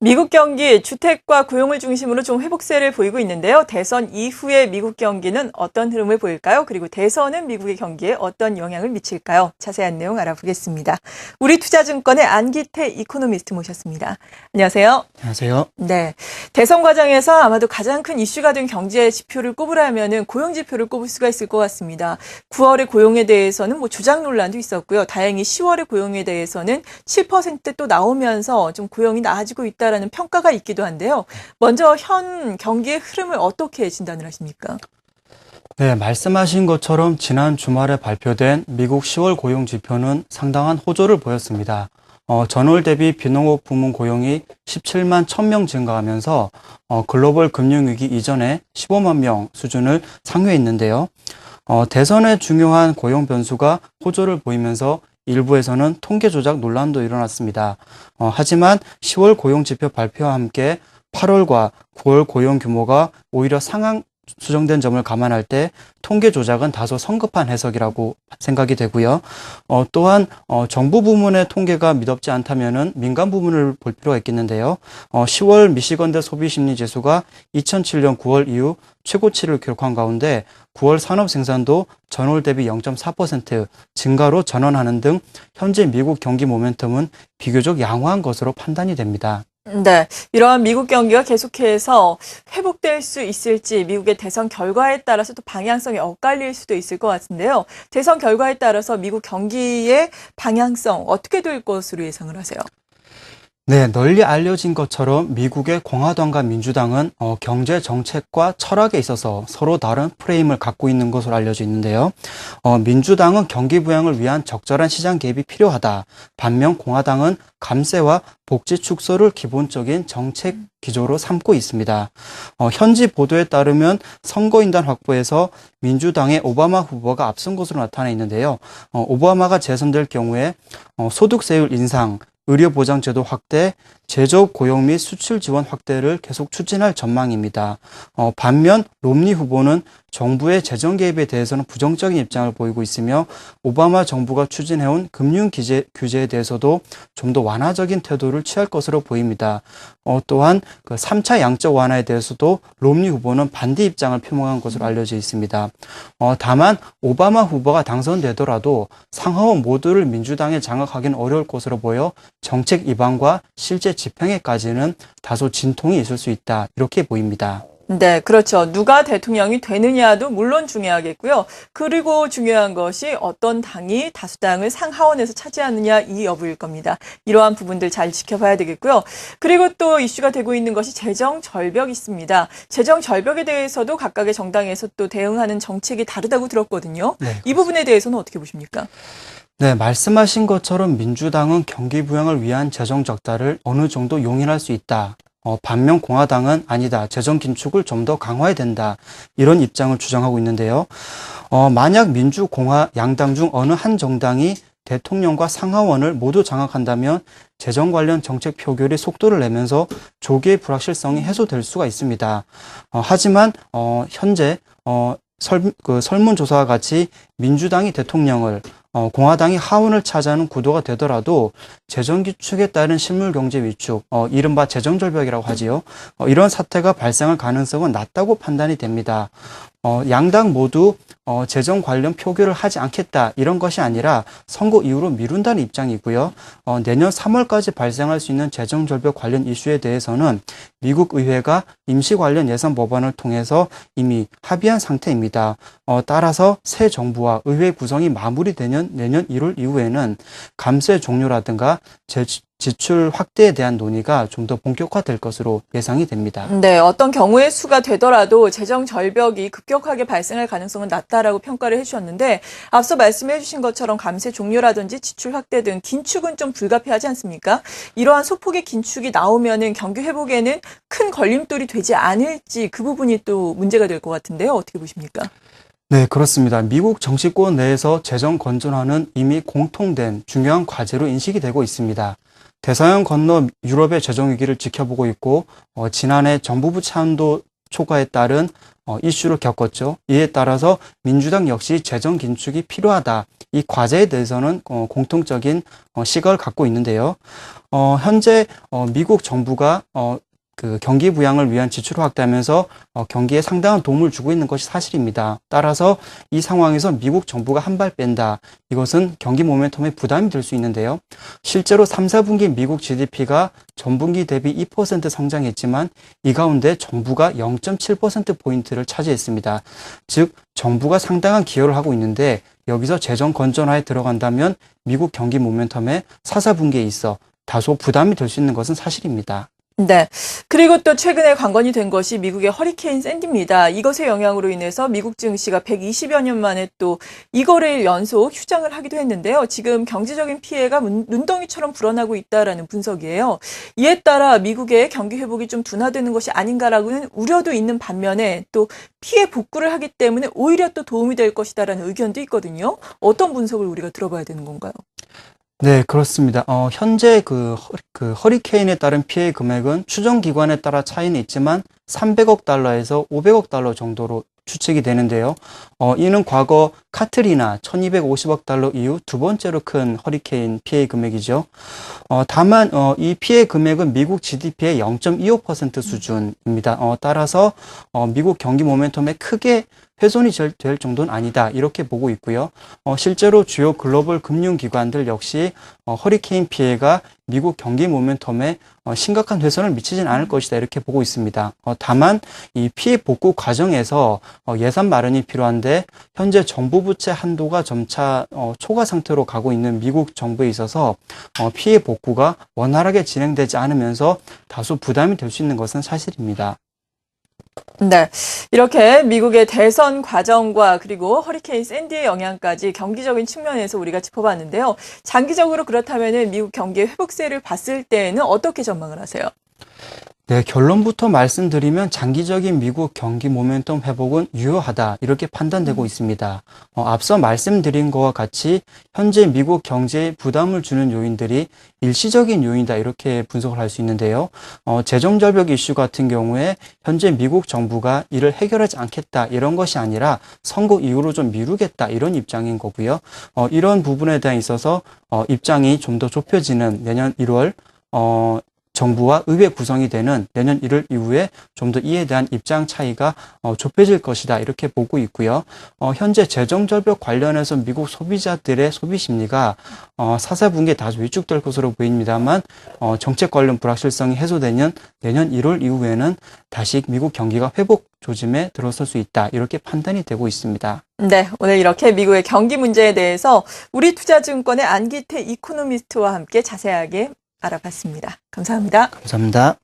미국 경기 주택과 고용을 중심으로 좀 회복세를 보이고 있는데요. 대선 이후의 미국 경기는 어떤 흐름을 보일까요? 그리고 대선은 미국의 경기에 어떤 영향을 미칠까요? 자세한 내용 알아보겠습니다. 우리투자증권의 안기태 이코노미스트 모셨습니다. 안녕하세요. 안녕하세요. 네, 대선 과정에서 아마도 가장 큰 이슈가 된 경제 지표를 꼽으라면은 고용 지표를 꼽을 수가 있을 것 같습니다. 9월의 고용에 대해서는 조작 논란도 있었고요. 다행히 10월의 고용에 대해서는 7% 또 나오면서 좀 고용이 나아지고 있다라는 평가가 있기도 한데요. 먼저 현 경기의 흐름을 어떻게 진단을 하십니까? 네, 말씀하신 것처럼 지난 주말에 발표된 미국 10월 고용 지표는 상당한 호조를 보였습니다. 전월 대비 비농업 부문 고용이 17만 1000명 증가하면서 글로벌 금융위기 이전에 15만 명 수준을 상회했는데요. 대선의 중요한 고용 변수가 호조를 보이면서 일부에서는 통계 조작 논란도 일어났습니다. 하지만 10월 고용 지표 발표와 함께 8월과 9월 고용 규모가 오히려 상향 수정된 점을 감안할 때 통계 조작은 다소 성급한 해석이라고 생각이 되고요. 또한 정부 부문의 통계가 믿업지 않다면은 민간 부문을 볼 필요가 있겠는데요. 10월 미시건대 소비심리지수가 2007년 9월 이후 최고치를 기록한 가운데 9월 산업 생산도 전월 대비 0.4% 증가로 전환하는 등 현재 미국 경기 모멘텀은 비교적 양호한 것으로 판단이 됩니다. 네, 이러한 미국 경기가 계속해서 회복될 수 있을지 미국의 대선 결과에 따라서 또 방향성이 엇갈릴 수도 있을 것 같은데요. 대선 결과에 따라서 미국 경기의 방향성 어떻게 될 것으로 예상을 하세요? 네, 널리 알려진 것처럼 미국의 공화당과 민주당은 경제 정책과 철학에 있어서 서로 다른 프레임을 갖고 있는 것으로 알려져 있는데요. 민주당은 경기 부양을 위한 적절한 시장 개입이 필요하다. 반면 공화당은 감세와 복지 축소를 기본적인 정책 기조로 삼고 있습니다. 현지 보도에 따르면 선거인단 확보에서 민주당의 오바마 후보가 앞선 것으로 나타나 있는데요. 오바마가 재선될 경우에 소득세율 인상, 의료보장제도 확대, 제조업 고용 및 수출 지원 확대를 계속 추진할 전망입니다. 반면 롬니 후보는 정부의 재정 개입에 대해서는 부정적인 입장을 보이고 있으며 오바마 정부가 추진해온 금융 규제에 대해서도 좀 더 완화적인 태도를 취할 것으로 보입니다. 또한 그 3차 양적 완화에 대해서도 롬니 후보는 반대 입장을 표명한 것으로 알려져 있습니다. 다만 오바마 후보가 당선되더라도 상하원 모두를 민주당에 장악하기는 어려울 것으로 보여 정책 입안과 실제 집행에까지는 다소 진통이 있을 수 있다, 이렇게 보입니다. 네, 그렇죠. 누가 대통령이 되느냐도 물론 중요하겠고요. 그리고 중요한 것이 어떤 당이 다수당을 상하원에서 차지하느냐 이 여부일 겁니다. 이러한 부분들 잘 지켜봐야 되겠고요. 그리고 또 이슈가 되고 있는 것이 재정 절벽이 있습니다. 재정 절벽에 대해서도 각각의 정당에서 또 대응하는 정책이 다르다고 들었거든요. 네, 이 부분에 대해서는 어떻게 보십니까? 네, 말씀하신 것처럼 민주당은 경기 부양을 위한 재정 적자를 어느 정도 용인할 수 있다. 반면 공화당은 아니다. 재정 긴축을 좀 더 강화해야 된다. 이런 입장을 주장하고 있는데요. 만약 민주, 공화, 양당 중 어느 한 정당이 대통령과 상하원을 모두 장악한다면 재정 관련 정책 표결이 속도를 내면서 조기의 불확실성이 해소될 수가 있습니다. 하지만 현재 설문조사와 같이 민주당이 대통령을 공화당이 하원을 차지하는 구도가 되더라도 재정 기축에 따른 실물 경제 위축, 이른바 재정 절벽이라고 하지요. 이런 사태가 발생할 가능성은 낮다고 판단이 됩니다. 양당 모두 재정 관련 표결을 하지 않겠다, 이런 것이 아니라 선거 이후로 미룬다는 입장이고요. 내년 3월까지 발생할 수 있는 재정 절벽 관련 이슈에 대해서는 미국 의회가 임시 관련 예산 법안을 통해서 이미 합의한 상태입니다. 따라서 새 정부와 의회 구성이 마무리되는 내년 1월 이후에는 감세 종료라든가 지출 확대에 대한 논의가 좀 더 본격화될 것으로 예상이 됩니다. 네, 어떤 경우의 수가 되더라도 재정 절벽이 급격하게 발생할 가능성은 낮다라고 평가를 해주셨는데 앞서 말씀해 주신 것처럼 감세 종료라든지 지출 확대 등 긴축은 좀 불가피하지 않습니까? 이러한 소폭의 긴축이 나오면은 경기 회복에는 큰 걸림돌이 되지 않을지 그 부분이 또 문제가 될 것 같은데요. 어떻게 보십니까? 네, 그렇습니다. 미국 정치권 내에서 재정 건전화는 이미 공통된 중요한 과제로 인식이 되고 있습니다. 대서양 건너 유럽의 재정 위기를 지켜보고 있고 지난해 정부 부채 한도 초과에 따른 이슈를 겪었죠. 이에 따라서 민주당 역시 재정 긴축이 필요하다. 이 과제에 대해서는 공통적인 시각을 갖고 있는데요. 현재 미국 정부가 그 경기 부양을 위한 지출을 확대하면서 경기에 상당한 도움을 주고 있는 것이 사실입니다. 따라서 이 상황에서 미국 정부가 한 발 뺀다. 이것은 경기 모멘텀에 부담이 될 수 있는데요. 실제로 3, 4분기 미국 GDP가 전분기 대비 2% 성장했지만 이 가운데 정부가 0.7%포인트를 차지했습니다. 즉 정부가 상당한 기여를 하고 있는데 여기서 재정 건전화에 들어간다면 미국 경기 모멘텀에 4, 4분기에 있어 다소 부담이 될 수 있는 것은 사실입니다. 네. 그리고 또 최근에 관건이 된 것이 미국의 허리케인 샌디입니다. 이것의 영향으로 인해서 미국 증시가 120여 년 만에 또 이거래일 연속 휴장을 하기도 했는데요. 지금 경제적인 피해가 눈덩이처럼 불어나고 있다라는 분석이에요. 이에 따라 미국의 경기 회복이 좀 둔화되는 것이 아닌가라고는 우려도 있는 반면에 또 피해 복구를 하기 때문에 오히려 또 도움이 될 것이다라는 의견도 있거든요. 어떤 분석을 우리가 들어봐야 되는 건가요? 네, 그렇습니다. 현재 그 허리케인에 따른 피해 금액은 추정 기관에 따라 차이는 있지만 300억 달러에서 500억 달러 정도로 추측이 되는데요. 이는 과거 카트리나 1250억 달러 이후 두 번째로 큰 허리케인 피해 금액이죠. 다만 이 피해 금액은 미국 GDP의 0.25% 수준입니다. 따라서 미국 경기 모멘텀에 크게 훼손이 될 정도는 아니다. 이렇게 보고 있고요. 실제로 주요 글로벌 금융기관들 역시 허리케인 피해가 미국 경기 모멘텀에 심각한 훼손을 미치진 않을 것이다. 이렇게 보고 있습니다. 다만 이 피해 복구 과정에서 예산 마련이 필요한데 현재 정부 부채 한도가 점차 초과 상태로 가고 있는 미국 정부에 있어서 피해 복구가 원활하게 진행되지 않으면서 다소 부담이 될 수 있는 것은 사실입니다. 네. 이렇게 미국의 대선 과정과 그리고 허리케인 샌디의 영향까지 경기적인 측면에서 우리가 짚어봤는데요. 장기적으로 그렇다면 미국 경기의 회복세를 봤을 때에는 어떻게 전망을 하세요? 네, 결론부터 말씀드리면 장기적인 미국 경기 모멘텀 회복은 유효하다 이렇게 판단되고 있습니다. 앞서 말씀드린 것과 같이 현재 미국 경제에 부담을 주는 요인들이 일시적인 요인이다 이렇게 분석을 할 수 있는데요. 재정 절벽 이슈 같은 경우에 현재 미국 정부가 이를 해결하지 않겠다 이런 것이 아니라 선거 이후로 좀 미루겠다 이런 입장인 거고요. 이런 부분에 대해 있어서 입장이 좀 더 좁혀지는 내년 1월 정부와 의회 구성이 되는 내년 1월 이후에 좀 더 이에 대한 입장 차이가 좁혀질 것이다 이렇게 보고 있고요. 현재 재정 절벽 관련해서 미국 소비자들의 소비 심리가 4, 4분기에 다소 위축될 것으로 보입니다만 정책 관련 불확실성이 해소되는 내년 1월 이후에는 다시 미국 경기가 회복 조짐에 들어설 수 있다 이렇게 판단이 되고 있습니다. 네, 오늘 이렇게 미국의 경기 문제에 대해서 우리투자증권의 안기태 이코노미스트와 함께 자세하게 알아봤습니다. 감사합니다. 감사합니다.